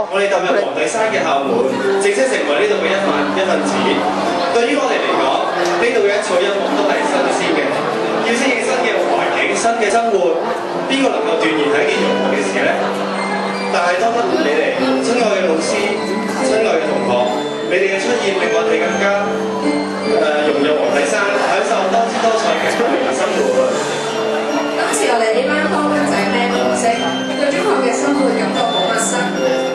我哋踏入皇帝山嘅校門，正式成為呢度嘅一份子。對於我哋嚟講，呢度嘅一草一木都係新鮮嘅，要適應新嘅環境、新嘅生活，邊個能夠斷言係一件容易嘅事呢？但係多得你哋，親愛嘅老師、親愛嘅同學，你哋嘅出現令我哋更加融入皇帝山，享受多姿多彩嘅校園生活。當時我哋呢班科根仔咩都唔識，對中學嘅生活感覺好陌生。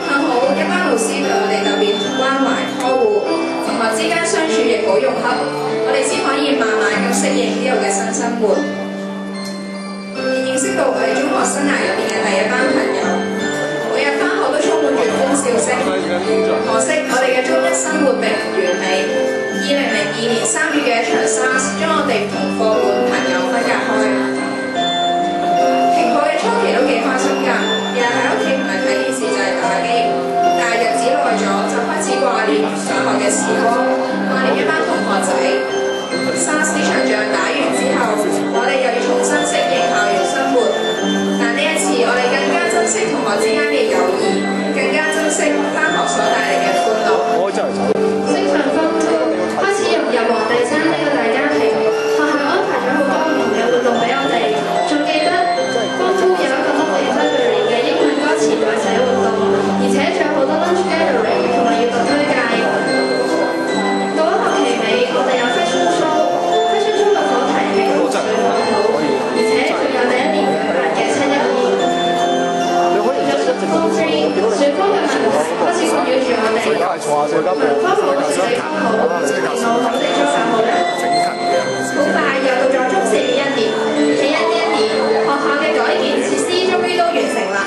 幸好一班老師對我哋特別關懷呵護，同學之間相處亦好融洽，我哋先可以慢慢咁適應呢度嘅新生活。認識到我哋中學生涯入邊嘅第一班朋友，每日返學都充滿住歡笑聲。可惜我哋嘅中一生活並唔完美。2002年3月嘅一場 SARS 將我哋同課本朋友分隔開。停課嘅初期都幾開心㗎，日日喺屋企唔係睇電視就係打機。但係日子耐咗就開始掛念上學嘅時光，掛念一班同學仔。SARS 呢場仗打完之後，我哋又要重新適應校園生活。但呢一次我哋更加珍惜同學之間嘅友誼，更加珍惜返學所帶嚟嘅歡樂。升上方中，開始融入皇帝山呢個大家庭，學校安排咗好多唔同嘅活動俾我哋。仲記得方夫有一個 Love Library 嘅英文歌詞改寫活動，而且仲有好多 lunch gathering 同埋閱讀推介。到咗學期尾，我哋有 fashion show 嘅課題係水土，而且仲有第一年舉辦嘅712。Form 3選科嘅問題開始困擾住我哋，文科好，數理科好，電腦好定中文好呢？好快又到咗中四嘅一年，喺呢一年，學校嘅改建設施終於都完成啦。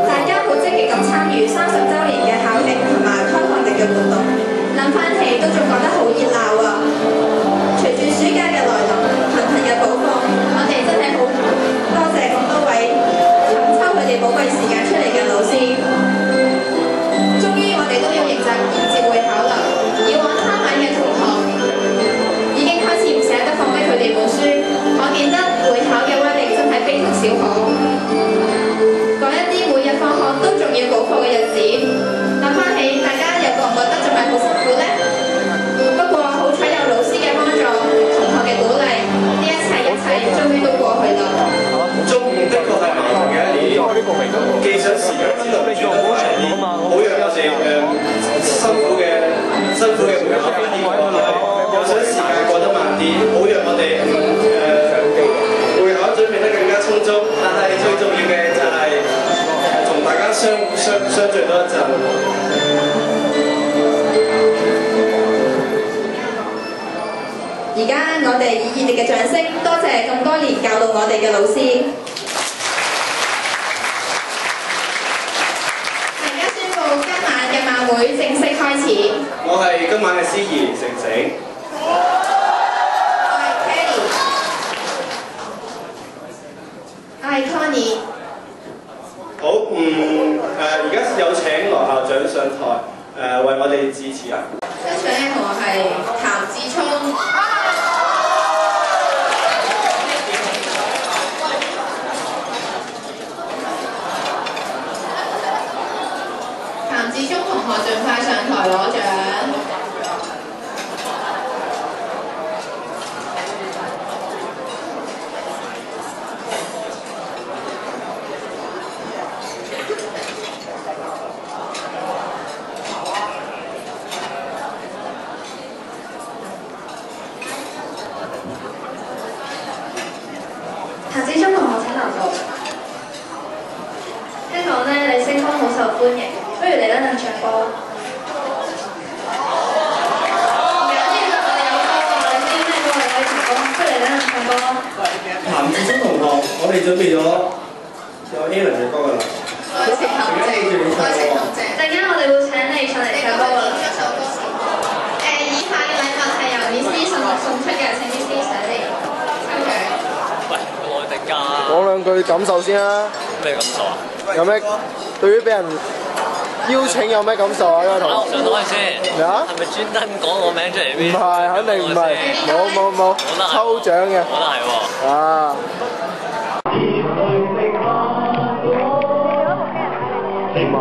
大家好積極咁參與30週年嘅校慶同埋開學日嘅活動，諗翻起都仲覺得好熱鬧啊！隨住暑假嘅來臨，頻頻嘅補課，我哋真係好多謝咁多位肯抽佢哋寶貴時間出嚟嘅老師。終於我哋都要迎接會考啦！以往貪玩嘅同學已經開始唔捨得放低佢哋本書，可見得會考嘅威力真係非同小可。講一啲每日放學都仲要補課嘅日子，諗翻起大家又覺唔覺得仲係好辛苦呢？不過好彩有老師嘅幫助，同學嘅鼓勵，呢一切終於都過去啦。中五的確係漫長嘅一年，記上時間之路轉得快啲，好讓我哋辛苦嘅會考快啲過去，又想時間過得慢啲，好讓我哋會考準備得更加充足。但係最重要嘅就係同大家相聚多一陣。而家我哋以熱烈嘅掌聲，多謝咁多年教導我哋嘅老師。而家宣布今晚嘅晚會正式開始。我係今晚嘅司儀成成。我係 Kelly。我係 Connie。好，而家有請羅校長上台，為我哋致辭啊！得獎嘅同學係譚志聰。譚志聰同學盡快上台攞獎。譚志聰同學請留步。聽講呢，你聲光好受歡迎，不如你等陣唱歌。唔緊要，我哋有歌喎，你知咩歌你可以唱歌，不如你等陣唱歌。譚志聰同學，我哋準備咗有 Alan 嘅歌㗎啦。愛情陷阱，愛情陷阱。陣間我哋會請你上嚟唱歌㗎啦。以下嘅禮物係由 Miss Lee 送出嘅，請 Miss Lee 上嚟抽獎。喂，內定㗎。講兩句感受先啦。咩感受啊？有咩對於俾人邀請有咩感受啊？呢個同學。上台先。咩啊？係咪專登講我名出嚟唔邊？係，肯定唔係，冇，抽獎嘅。我覺得係喎。啊！唔係。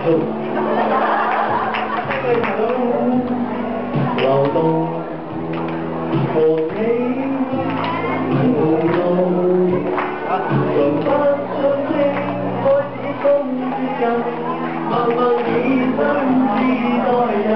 中，流動和你無路，從不信的開始終接近，慢慢以身之待人。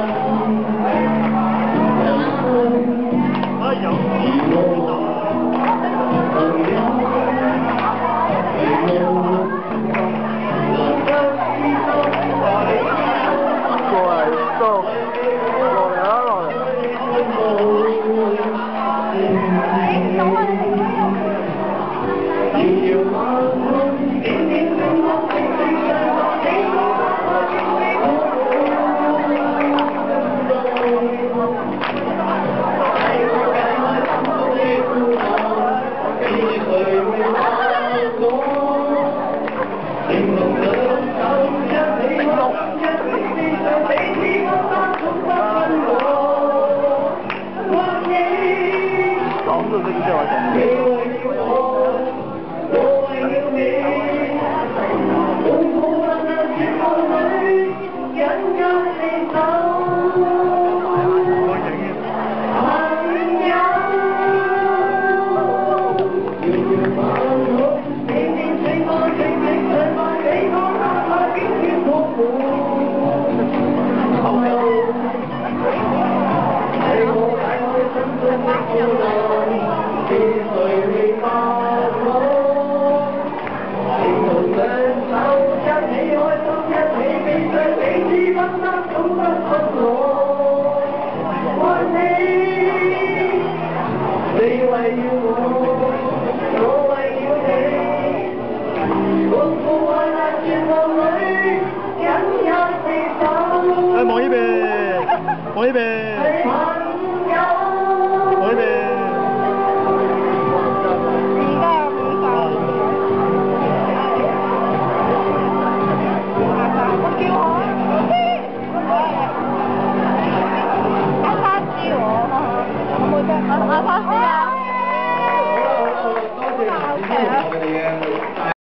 望呢邊。